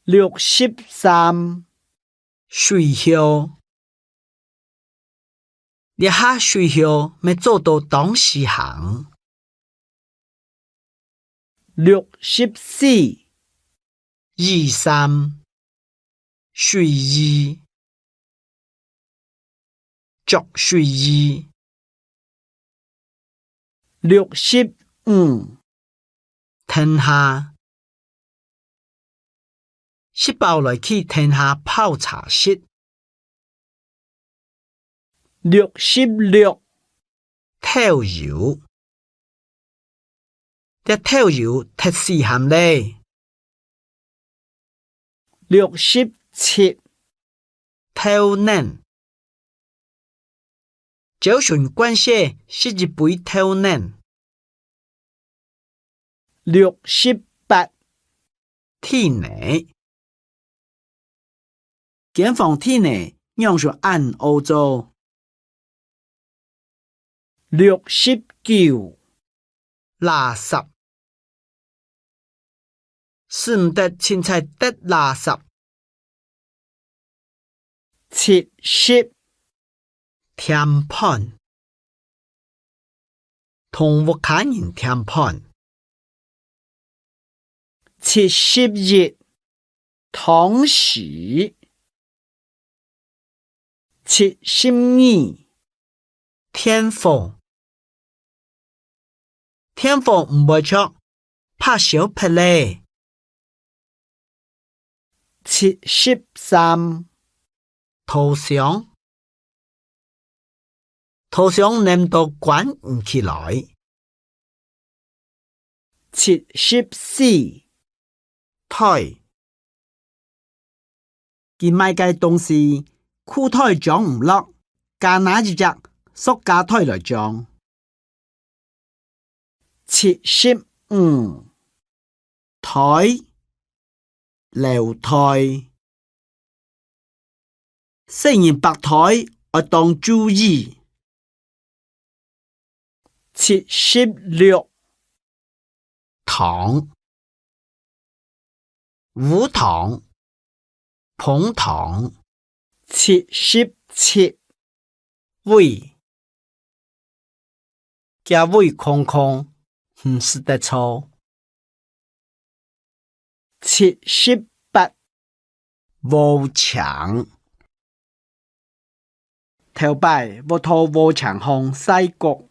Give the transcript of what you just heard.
63睡觉。你下睡觉要做到当时行。64 23睡衣。着睡衣。65停下。食饱来去停下泡茶室。66跳油。你跳油踢死含咧。67跳嫩。找寻关系是一杯跳嫩。68体内。检房体内用上按欧洲。69垃圾。使唔得凊彩得垃圾。70談判。同屋企人談判。71同時72天火。天火唔會出，拍小劈咧。73圖像。圖像黏到捲唔起來。74台。佢買嘅東西，褲台裝唔落，加拿一隻塑膠台來裝。75台。樓台。細人白台要當注意。76糖。無糖。捧糖。77胃。家胃空空，唔是得錯。78無牆。頭擺無拖無牆紅西國。